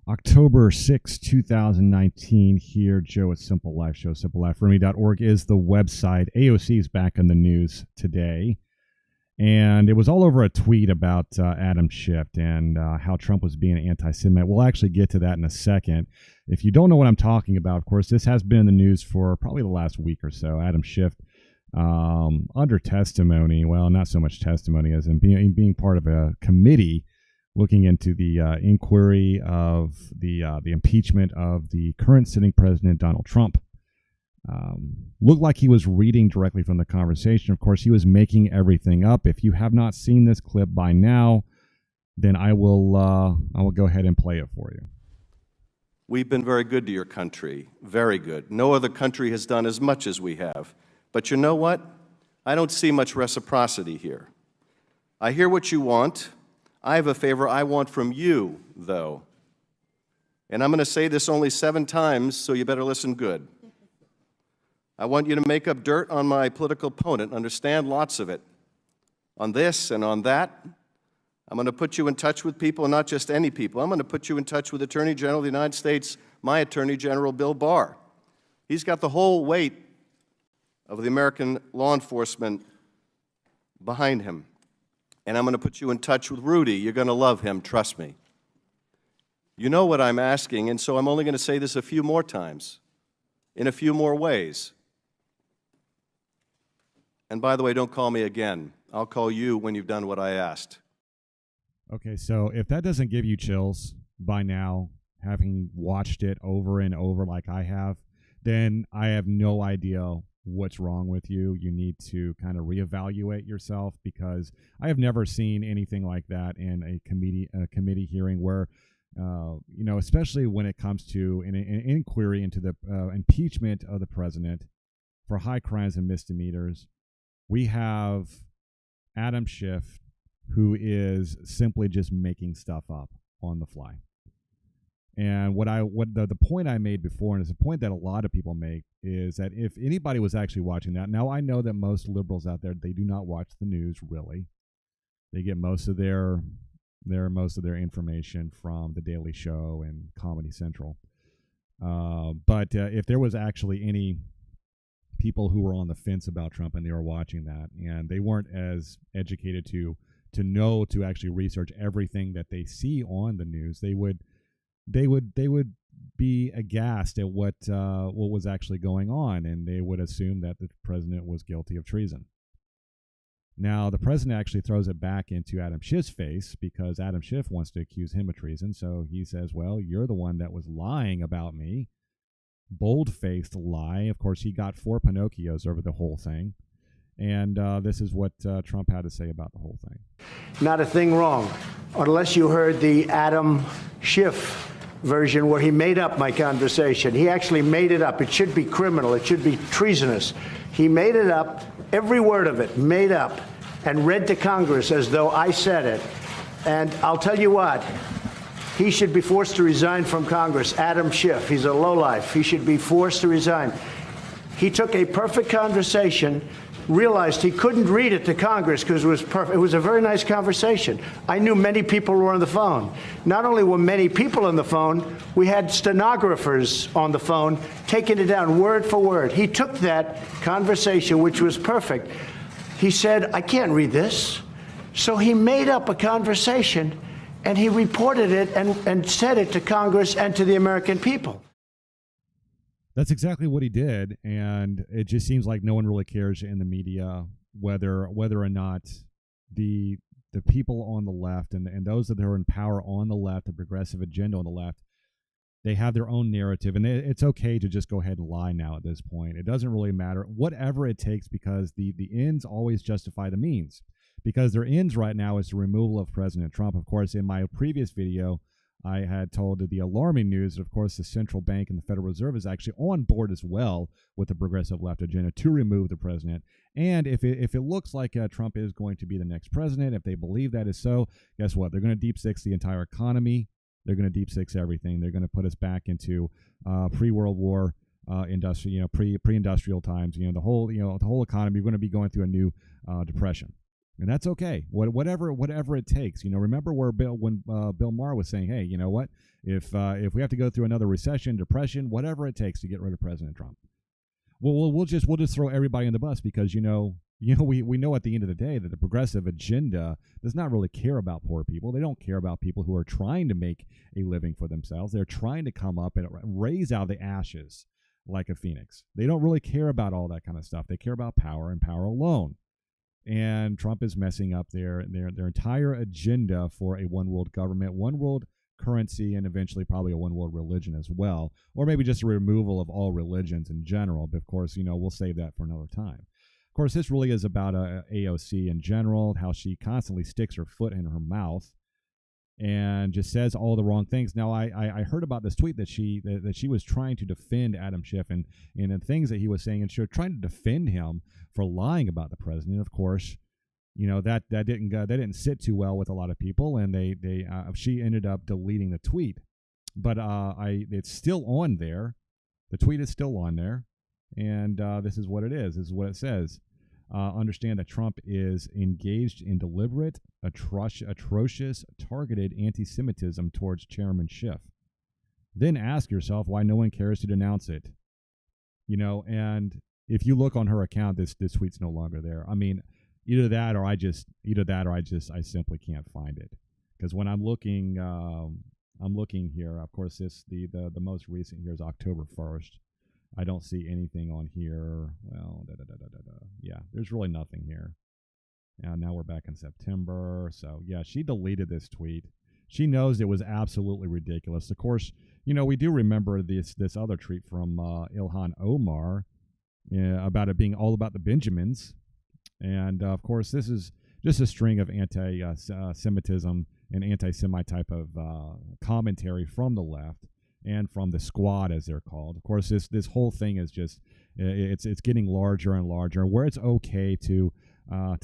October 6, 2019, here, Joe at Simple Life Show. SimpleLifeForme.org is the website. AOC is back in the news today. And it was all over a tweet about Adam Schiff and how Trump was being an anti-Semite. We'll actually get to that in a second. If you don't know what I'm talking about, of course, this has been in the news for probably the last week or so. Adam Schiff, under testimony, well, not so much testimony as in being part of a committee looking into the inquiry of the impeachment of the current sitting president, Donald Trump. Looked like he was reading directly from the conversation. Of course, he was making everything up. If you have not seen this clip by now, then I will go ahead and play it for you. We've been very good to your country, very good. No other country has done as much as we have. But you know what? I don't see much reciprocity here. I hear what you want. I have a favor I want from you, though. And I'm going to say this only 7 times, so you better listen good. I want you to make up dirt on my political opponent, understand lots of it. On this and on that, I'm going to put you in touch with people, and not just any people. I'm going to put you in touch with Attorney General of the United States, my Attorney General, Bill Barr. He's got the whole weight of the American law enforcement behind him. And I'm going to put you in touch with Rudy. You're going to love him, trust me. You know what I'm asking, and so I'm only going to say this a few more times, in a few more ways. And by the way, don't call me again. I'll call you when you've done what I asked. Okay, so if that doesn't give you chills by now, having watched it over and over like I have, then I have no idea what's wrong with you. You need to kind of reevaluate yourself, because I have never seen anything like that in a committee hearing where, especially when it comes to an inquiry into the impeachment of the president for high crimes and misdemeanors. We have Adam Schiff, who is simply just making stuff up on the fly. And the point I made before, and it's a point that a lot of people make, is that if anybody was actually watching that, now I know that most liberals out there, they do not watch the news really. They get most of their information from The Daily Show and Comedy Central. But if there was actually any people who were on the fence about Trump and they were watching that, and they weren't as educated to know to actually research everything that they see on the news, they would be aghast at what was actually going on, and they would assume that the president was guilty of treason. Now, the president actually throws it back into Adam Schiff's face, because Adam Schiff wants to accuse him of treason. So he says, well, you're the one that was lying about me. Bold-faced lie. Of course, he got 4 Pinocchios over the whole thing. And this is what Trump had to say about the whole thing. Not a thing wrong, unless you heard the Adam Schiff version where he made up my conversation. He actually made it up. It should be criminal. It should be treasonous. He made it up, every word of it, made up, and read to Congress as though I said it. And I'll tell you what, he should be forced to resign from Congress. Adam Schiff, he's a lowlife. He should be forced to resign. He took a perfect conversation, realized he couldn't read it to Congress because it was perfect. It was a very nice conversation. I knew many people were on the phone. Not only were many people on the phone, we had stenographers on the phone taking it down word for word. He took that conversation, which was perfect. He said, I can't read this. So he made up a conversation, and he reported it and said it to Congress and to the American people. That's exactly what he did, and it just seems like no one really cares in the media whether or not the people on the left and those that are in power on the left, the progressive agenda on the left, they have their own narrative, and it's okay to just go ahead and lie now at this point. It doesn't really matter, whatever it takes, because the ends always justify the means. Because their ends right now is the removal of President Trump. Of course, in my previous video, I had told the alarming news that, of course, the central bank and the Federal Reserve is actually on board as well with the progressive left agenda to remove the president. And if it looks like Trump is going to be the next president, if they believe that is so, guess what? They're going to deep six the entire economy. They're going to deep six everything. They're going to put us back into pre-World War pre-industrial times. The whole economy. We're going to be going through a new depression. And that's okay. Whatever it takes. Remember where when Bill Maher was saying, hey, you know what? If we have to go through another recession, depression, whatever it takes to get rid of President Trump, we'll just throw everybody in the bus because we know at the end of the day that the progressive agenda does not really care about poor people. They don't care about people who are trying to make a living for themselves. They're trying to come up and raise out of the ashes like a phoenix. They don't really care about all that kind of stuff. They care about power and power alone. And Trump is messing up their entire agenda for a one world government, one world currency, and eventually probably a one world religion as well, or maybe just a removal of all religions in general. But of course, we'll save that for another time. Of course, this really is about AOC in general, how she constantly sticks her foot in her mouth and just says all the wrong things. Now, I heard about this tweet that she was trying to defend Adam Schiff and the things that he was saying, and she was trying to defend him for lying about the president. Of course, that didn't sit too well with a lot of people, and she ended up deleting the tweet. But it's still on there. The tweet is still on there, and this is what it is. This is what it says. Understand that Trump is engaged in deliberate, atrocious, targeted anti-Semitism towards Chairman Schiff. Then ask yourself why no one cares to denounce it. And if you look on her account, this tweet's no longer there. I mean, either that or I simply can't find it. Because when I'm looking here. Of course, the most recent here is October 1st. I don't see anything on here. Well, yeah, there's really nothing here. And now we're back in September. So yeah, she deleted this tweet. She knows it was absolutely ridiculous. Of course, we do remember this other tweet from Ilhan Omar about it being all about the Benjamins. And of course, this is just a string of anti-Semitism and anti-Semite type of commentary from the left and from the squad, as they're called. Of course, this whole thing is just it's getting larger and larger. Where it's okay to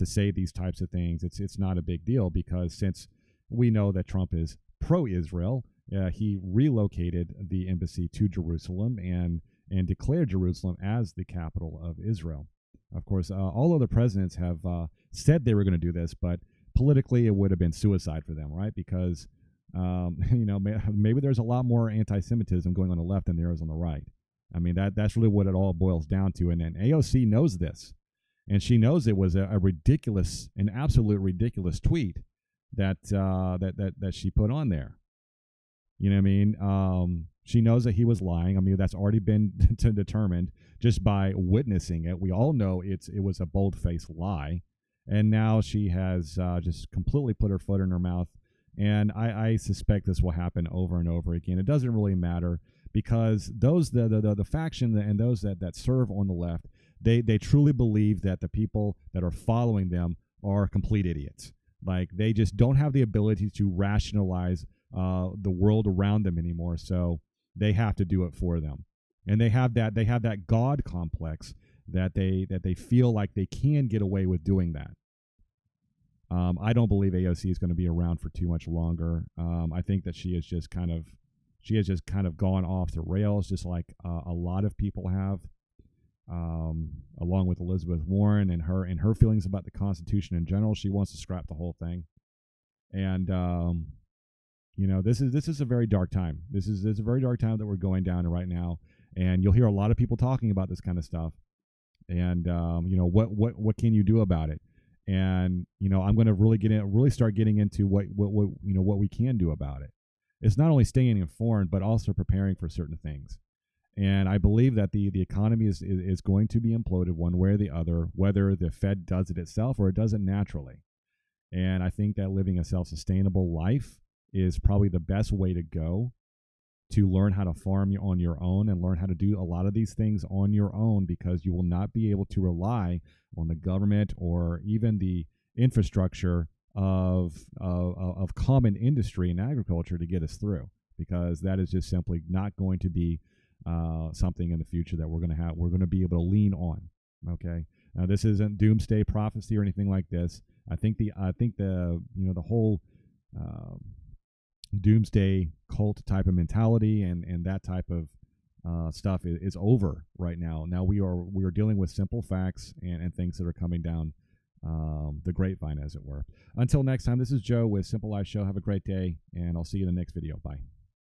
say these types of things, it's not a big deal, because since we know that Trump is pro-Israel, he relocated the embassy to Jerusalem and declared Jerusalem as the capital of Israel. Of course, all other presidents have said they were going to do this, but politically it would have been suicide for them, right? Because maybe there's a lot more anti-Semitism going on the left than there is on the right. I mean, that's really what it all boils down to. And AOC knows this, and she knows it was an absolute ridiculous tweet that she put on there. You know what I mean? She knows that he was lying. I mean, that's already been determined just by witnessing it. We all know it was a bold-faced lie, and now she has just completely put her foot in her mouth. And I suspect this will happen over and over again. It doesn't really matter, because those the faction and those that serve on the left, they truly believe that the people that are following them are complete idiots. Like, they just don't have the ability to rationalize the world around them anymore. So they have to do it for them, and they have that God complex that they feel like they can get away with doing that. I don't believe AOC is going to be around for too much longer. I think that she has just kind of gone off the rails, just like a lot of people have, along with Elizabeth Warren and her feelings about the Constitution in general. She wants to scrap the whole thing, and this is a very dark time. This is a very dark time that we're going down right now, and you'll hear a lot of people talking about this kind of stuff. And what can you do about it? And I'm going to really start getting into what we can do about it. It's not only staying informed, but also preparing for certain things. And I believe that the economy is going to be imploded one way or the other, whether the Fed does it itself or it does it naturally. And I think that living a self-sustainable life is probably the best way to go, to learn how to farm on your own and learn how to do a lot of these things on your own, because you will not be able to rely on the government or even the infrastructure of common industry and agriculture to get us through, because that is just simply not going to be something in the future that we're going to be able to lean on. Okay, now this isn't doomsday prophecy or anything like this. I think the whole doomsday cult type of mentality and that type of stuff is over right now. Now we are dealing with simple facts and things that are coming down the grapevine, as it were. Until next time, this is Joe with Simple Life Show. Have a great day, and I'll see you in the next video. Bye.